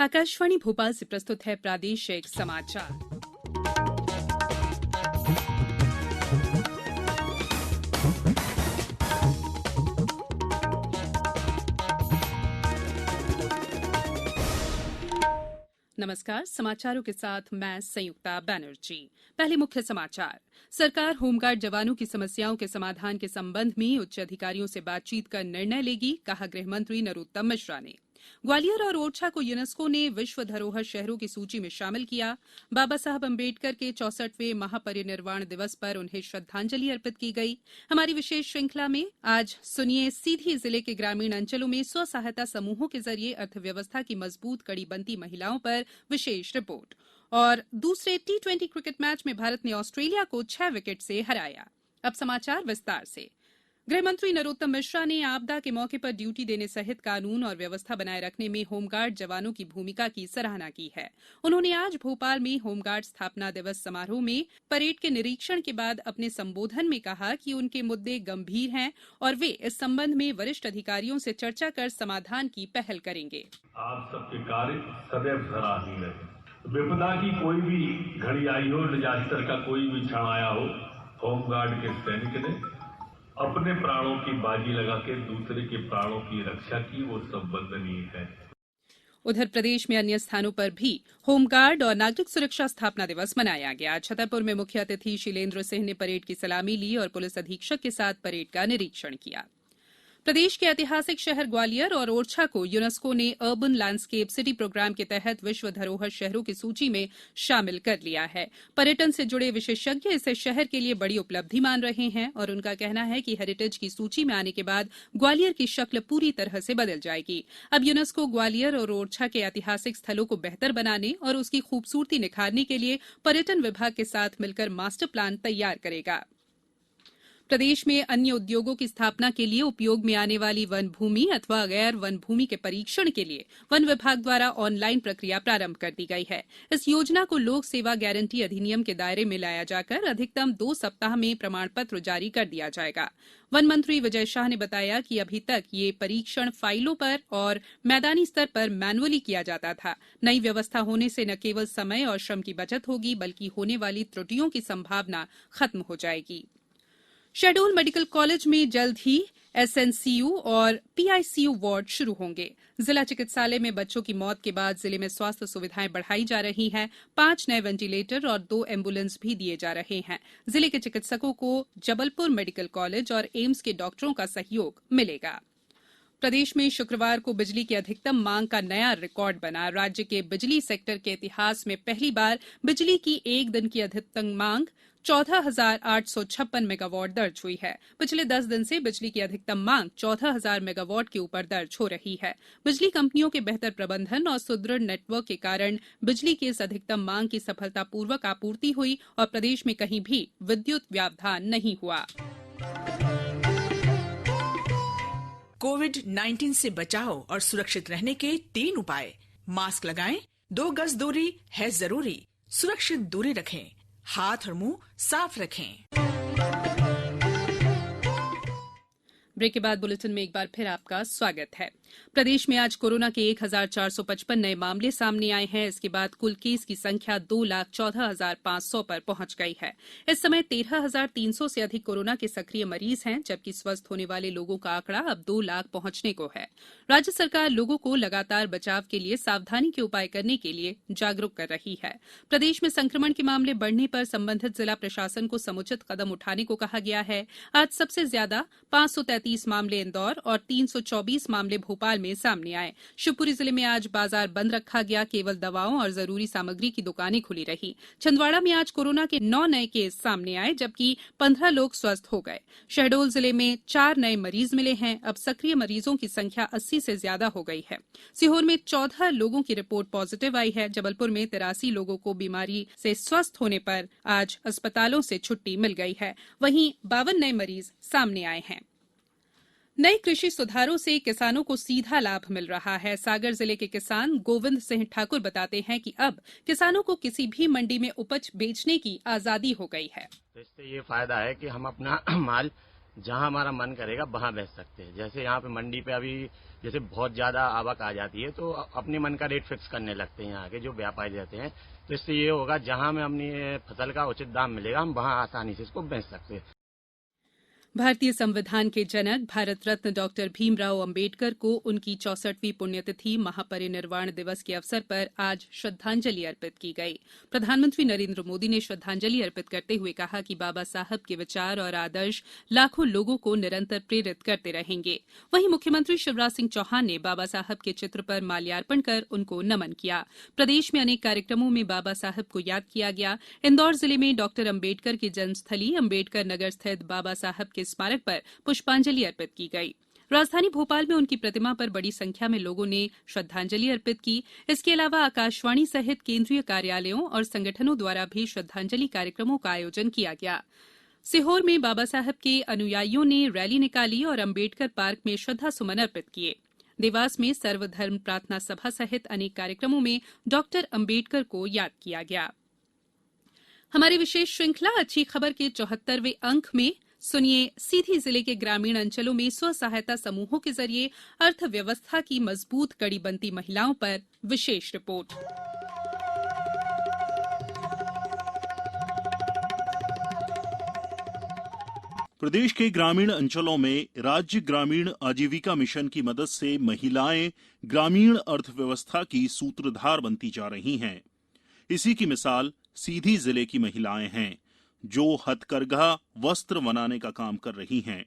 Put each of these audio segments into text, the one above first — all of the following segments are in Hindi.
आकाशवाणी भोपाल से प्रस्तुत है प्रादेशिक समाचार। नमस्कार, समाचारों के साथ मैं संयुक्ता बैनर्जी। पहले मुख्य समाचार। सरकार होमगार्ड जवानों की समस्याओं के समाधान के संबंध में उच्च अधिकारियों से बातचीत कर निर्णय लेगी, कहा गृह मंत्री नरोत्तम मिश्रा ने। ग्वालियर और ओरछा को यूनेस्को ने विश्व धरोहर शहरों की सूची में शामिल किया। बाबा साहब अम्बेडकर के 64वें महापरिनिर्वाण दिवस पर उन्हें श्रद्धांजलि अर्पित की गई। हमारी विशेष श्रृंखला में आज सुनिए सीधी जिले के ग्रामीण अंचलों में स्व सहायता समूहों के जरिए अर्थव्यवस्था की मजबूत कड़ी बनती महिलाओं पर विशेष रिपोर्ट। और दूसरे T20 क्रिकेट मैच में भारत ने ऑस्ट्रेलिया को 6 विकेट से हराया। अब समाचार विस्तार से। गृहमंत्री नरोत्तम मिश्रा ने आपदा के मौके पर ड्यूटी देने सहित कानून और व्यवस्था बनाए रखने में होमगार्ड जवानों की भूमिका की सराहना की है। उन्होंने आज भोपाल में होमगार्ड स्थापना दिवस समारोह में परेड के निरीक्षण के बाद अपने संबोधन में कहा कि उनके मुद्दे गंभीर हैं और वे इस संबंध में वरिष्ठ अधिकारियों से चर्चा कर समाधान की पहल करेंगे। आप सबके कार्य सदैव सराहनीय है। विपदा की कोई भी घड़ी आई हो, डिजास्टर का कोई भी क्षण आया हो, होमगार्ड के सैनिक ने अपने प्राणों की बाजी लगा के दूसरे के प्राणों की रक्षा की, वो सब वंदनीय है। उधर प्रदेश में अन्य स्थानों पर भी होमगार्ड और नागरिक सुरक्षा स्थापना दिवस मनाया गया। छतरपुर में मुख्य अतिथि शीलेन्द्र सिंह ने परेड की सलामी ली और पुलिस अधीक्षक के साथ परेड का निरीक्षण किया। प्रदेश के ऐतिहासिक शहर ग्वालियर और ओरछा को यूनेस्को ने अर्बन लैंडस्केप सिटी प्रोग्राम के तहत विश्व धरोहर शहरों की सूची में शामिल कर लिया है। पर्यटन से जुड़े विशेषज्ञ इसे शहर के लिए बड़ी उपलब्धि मान रहे हैं और उनका कहना है कि हेरिटेज की सूची में आने के बाद ग्वालियर की शक्ल पूरी तरह से बदल जाएगी। अब यूनेस्को ग्वालियर और ओरछा के ऐतिहासिक स्थलों को बेहतर बनाने और उसकी खूबसूरती निखारने के लिए पर्यटन विभाग के साथ मिलकर मास्टर प्लान तैयार करेगा। प्रदेश में अन्य उद्योगों की स्थापना के लिए उपयोग में आने वाली वन भूमि अथवा गैर वन भूमि के परीक्षण के लिए वन विभाग द्वारा ऑनलाइन प्रक्रिया प्रारंभ कर दी गई है। इस योजना को लोक सेवा गारंटी अधिनियम के दायरे में लाया जाकर अधिकतम 2 सप्ताह में प्रमाण पत्र जारी कर दिया जाएगा। वन मंत्री विजय शाह ने बताया कि अभी तक ये परीक्षण फाइलों पर और मैदानी स्तर पर मैनुअली किया जाता था। नई व्यवस्था होने से न केवल समय और श्रम की बचत होगी, बल्कि होने वाली त्रुटियों की संभावना खत्म हो जाएगी। शहडोल मेडिकल कॉलेज में जल्द ही SNCU और PICU वार्ड शुरू होंगे। जिला चिकित्सालय में बच्चों की मौत के बाद जिले में स्वास्थ्य सुविधाएं बढ़ाई जा रही हैं। 5 नए वेंटिलेटर और 2 एम्बुलेंस भी दिए जा रहे हैं। जिले के चिकित्सकों को जबलपुर मेडिकल कॉलेज और एम्स के डॉक्टरों का सहयोग मिलेगा। प्रदेश में शुक्रवार को बिजली की अधिकतम मांग का नया रिकॉर्ड बना। राज्य के बिजली सेक्टर के इतिहास में पहली बार बिजली की एक दिन की अधिकतम मांग 14,856 मेगावाट दर्ज हुई है। पिछले 10 दिन से बिजली की अधिकतम मांग 14,000 मेगावाट के ऊपर दर्ज हो रही है। बिजली कंपनियों के बेहतर प्रबंधन और सुदृढ़ नेटवर्क के कारण बिजली की इस अधिकतम मांग की सफलतापूर्वक आपूर्ति हुई और प्रदेश में कहीं भी विद्युत व्यवधान नहीं हुआ। कोविड-19 से बचाव और सुरक्षित रहने के 3 उपाय। मास्क लगाएं, 2 गज दूरी है जरूरी, सुरक्षित दूरी रखें, हाथ और मुंह साफ रखें। ब्रेक के बाद बुलेटिन में एक बार फिर आपका स्वागत है। प्रदेश में आज कोरोना के 1,455 नए मामले सामने आए हैं। इसके बाद कुल केस की संख्या 2,14,500 पर पहुंच गई है। इस समय 13,300 से अधिक कोरोना के सक्रिय मरीज हैं, जबकि स्वस्थ होने वाले लोगों का आंकड़ा अब 2 लाख पहुंचने को है। राज्य सरकार लोगों को लगातार बचाव के लिए सावधानी के उपाय करने के लिए जागरूक कर रही है। प्रदेश में संक्रमण के मामले बढ़ने पर संबंधित जिला प्रशासन को समुचित कदम उठाने को कहा गया है। आज सबसे ज्यादा 533 मामले इंदौर और 324 मामले भोपाल में सामने आए। शिवपुरी जिले में आज बाजार बंद रखा गया। केवल दवाओं और जरूरी सामग्री की दुकानें खुली रही। छिंदवाड़ा में आज कोरोना के 9 नए केस सामने आए, जबकि 15 लोग स्वस्थ हो गए। शहडोल जिले में 4 नए मरीज मिले हैं। अब सक्रिय मरीजों की संख्या 80 से ज्यादा हो गई है। सीहोर में 14 लोगों की रिपोर्ट पॉजिटिव आई है। जबलपुर में 83 लोगों को बीमारी से स्वस्थ होने पर आज अस्पतालों से छुट्टी मिल गई है। वहीं 52 नए मरीज सामने आए हैं। नए कृषि सुधारों से किसानों को सीधा लाभ मिल रहा है। सागर जिले के किसान गोविंद सिंह ठाकुर बताते हैं कि अब किसानों को किसी भी मंडी में उपज बेचने की आजादी हो गई है। तो इससे ये फायदा है कि हम अपना माल जहां हमारा मन करेगा वहां बेच सकते हैं। जैसे यहाँ पे मंडी पे अभी जैसे बहुत ज्यादा आवक आ जाती है तो अपने मन का रेट फिक्स करने लगते हैं यहाँ के जो व्यापारी रहते हैं। तो इससे ये होगा जहां हमें अपनी फसल का उचित दाम मिलेगा हम वहां आसानी से इसको बेच सकते हैं। भारतीय संविधान के जनक भारत रत्न डॉक्टर भीमराव अंबेडकर को उनकी 64वीं पुण्यतिथि महापरिनिर्वाण दिवस के अवसर पर आज श्रद्धांजलि अर्पित की गई। प्रधानमंत्री नरेंद्र मोदी ने श्रद्धांजलि अर्पित करते हुए कहा कि बाबा साहब के विचार और आदर्श लाखों लोगों को निरंतर प्रेरित करते रहेंगे। वहीं मुख्यमंत्री शिवराज सिंह चौहान ने बाबा साहब के चित्र पर माल्यार्पण कर उनको नमन किया। प्रदेश में अनेक कार्यक्रमों में बाबा साहब को याद किया गया। इंदौर जिले में डॉक्टर अंबेडकर की जन्मस्थली अंबेडकर नगर स्थित बाबा साहब के स्मारक पर पुष्पांजलि अर्पित की गई। राजधानी भोपाल में उनकी प्रतिमा पर बड़ी संख्या में लोगों ने श्रद्धांजलि अर्पित की। इसके अलावा आकाशवाणी सहित केंद्रीय कार्यालयों और संगठनों द्वारा भी श्रद्धांजलि कार्यक्रमों का आयोजन किया गया। सीहोर में बाबा साहब के अनुयायियों ने रैली निकाली और अंबेडकर पार्क में श्रद्धा सुमन अर्पित किए। देवास में सर्वधर्म प्रार्थना सभा सहित अनेक कार्यक्रमों में डॉक्टर अंबेडकर को याद किया गया। हमारी विशेष श्रृंखला अच्छी खबर के 74वें अंक में सुनिए सीधी जिले के ग्रामीण अंचलों में स्व सहायता समूहों के जरिए अर्थव्यवस्था की मजबूत कड़ी बनती महिलाओं पर विशेष रिपोर्ट। प्रदेश के ग्रामीण अंचलों में राज्य ग्रामीण आजीविका मिशन की मदद से महिलाएं ग्रामीण अर्थव्यवस्था की सूत्रधार बनती जा रही हैं। इसी की मिसाल सीधी जिले की महिलाएं हैं जो हथकरघा वस्त्र बनाने का काम कर रही हैं।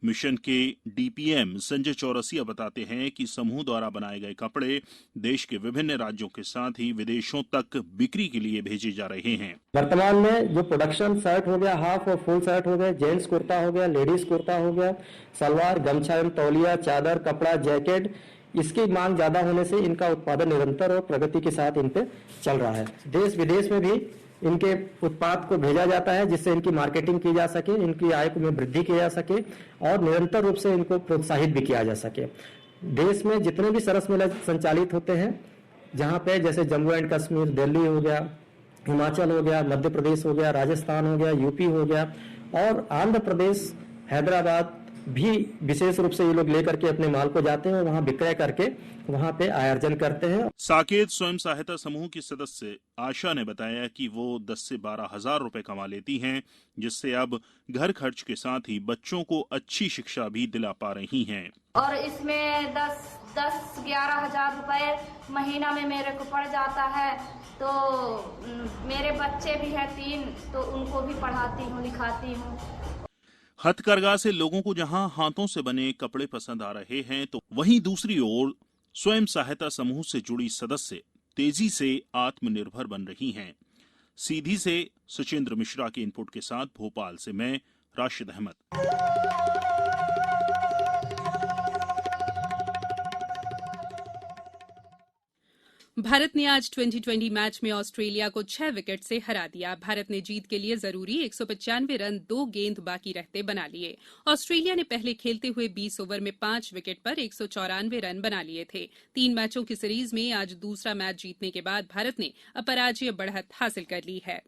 मिशन के डीपीएम संजय चौरसिया बताते हैं कि समूह द्वारा बनाए गए कपड़े देश के विभिन्न राज्यों के साथ ही विदेशों तक बिक्री के लिए भेजे जा रहे हैं। वर्तमान में जो प्रोडक्शन शर्ट हो गया, हाफ और फुल शर्ट हो गया, जेंट्स कुर्ता हो गया, लेडीज कुर्ता हो गया, सलवार, गमछा एवं तौलिया, चादर, कपड़ा, जैकेट, इसकी मांग ज्यादा होने से इनका उत्पादन निरंतर और प्रगति के साथ इन पे चल रहा है। देश विदेश में भी इनके उत्पाद को भेजा जाता है जिससे इनकी मार्केटिंग की जा सके, इनकी आय में वृद्धि की जा सके और निरंतर रूप से इनको प्रोत्साहित भी किया जा सके। देश में जितने भी सरस मेला संचालित होते हैं, जहां पे जैसे जम्मू एंड कश्मीर, दिल्ली हो गया, हिमाचल हो गया, मध्य प्रदेश हो गया, राजस्थान हो गया, यूपी हो गया और आंध्र प्रदेश, हैदराबाद भी विशेष रूप से ये लोग लेकर के अपने माल को जाते हैं और वहां विक्रय करके वहां पे आयोजन करते हैं। साकेत स्वयं सहायता समूह की सदस्य आशा ने बताया कि वो 10 से 12 हजार रुपए कमा लेती हैं, जिससे अब घर खर्च के साथ ही बच्चों को अच्छी शिक्षा भी दिला पा रही हैं। और इसमें 10-11 हजार रुपए महीना में मेरे को पड़ जाता है। तो मेरे बच्चे भी हैं 3, तो उनको भी पढ़ाती हूँ, लिखाती हूँ। हथकरघा से लोगों को जहां हाथों से बने कपड़े पसंद आ रहे हैं, तो वहीं दूसरी ओर स्वयं सहायता समूह से जुड़ी सदस्य तेजी से आत्मनिर्भर बन रही हैं। सीधी से सुचेंद्र मिश्रा के इनपुट के साथ भोपाल से मैं राशिद अहमद। भारत ने आज 2020 मैच में ऑस्ट्रेलिया को 6 विकेट से हरा दिया। भारत ने जीत के लिए जरूरी 195 रन 2 गेंद बाकी रहते बना लिए। ऑस्ट्रेलिया ने पहले खेलते हुए 20 ओवर में 5 विकेट पर 194 रन बना लिए थे। 3 मैचों की सीरीज में आज दूसरा मैच जीतने के बाद भारत ने अपराजय बढ़त हासिल कर ली है।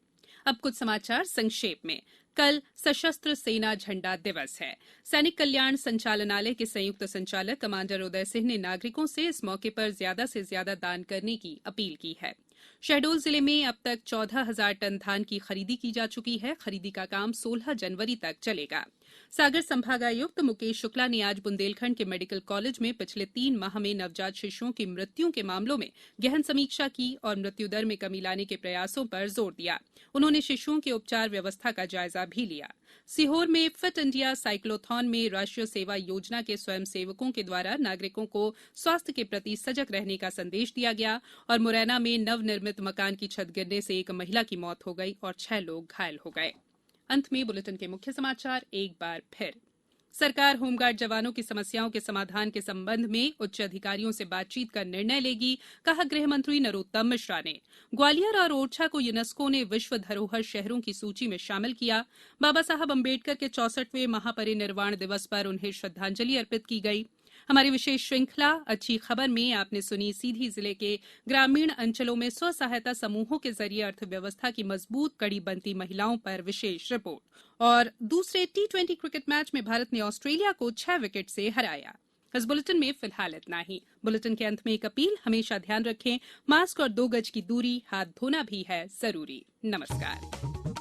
अब कुछ समाचार संक्षेप में। कल सशस्त्र सेना झंडा दिवस है। सैनिक कल्याण संचालनालय के संयुक्त संचालक कमांडर उदय सिंह ने नागरिकों से इस मौके पर ज्यादा से ज्यादा दान करने की अपील की है। शहडोल जिले में अब तक 14,000 टन धान की खरीदी की जा चुकी है। खरीदी का काम 16 जनवरी तक चलेगा। सागर संभागायुक्त मुकेश शुक्ला ने आज बुंदेलखंड के मेडिकल कॉलेज में पिछले 3 माह में नवजात शिशुओं की मृत्यु के मामलों में गहन समीक्षा की और मृत्यु दर में कमी लाने के प्रयासों पर जोर दिया। उन्होंने शिशुओं के उपचार व्यवस्था का जायजा भी लिया। सीहोर में फिट इंडिया साइक्लोथॉन में राष्ट्रीय सेवा योजना के स्वयंसेवकों के द्वारा नागरिकों को स्वास्थ्य के प्रति सजग रहने का संदेश दिया गया और मुरैना में नवनिर्मित मकान की छत गिरने से एक महिला की मौत हो गई और 6 लोग घायल हो गए। अंत में बुलेटिन के मुख्य समाचार एक बार फिर। सरकार होमगार्ड जवानों की समस्याओं के समाधान के संबंध में उच्च अधिकारियों से बातचीत का निर्णय लेगी, कहा गृह मंत्री नरोत्तम मिश्रा ने। ग्वालियर और ओरछा को यूनेस्को ने विश्व धरोहर शहरों की सूची में शामिल किया। बाबा साहब अंबेडकर के 64वें महापरिनिर्वाण दिवस पर उन्हें श्रद्धांजलि अर्पित की गई। हमारी विशेष श्रृंखला अच्छी खबर में आपने सुनी सीधी जिले के ग्रामीण अंचलों में स्व सहायता समूहों के जरिए अर्थव्यवस्था की मजबूत कड़ी बनती महिलाओं पर विशेष रिपोर्ट। और दूसरे T20 क्रिकेट मैच में भारत ने ऑस्ट्रेलिया को 6 विकेट से हराया। इस बुलेटिन में फिलहाल इतना ही। बुलेटिन के अंत में एक अपील, हमेशा ध्यान रखें, मास्क और 2 गज की दूरी, हाथ धोना भी है जरूरी। नमस्कार।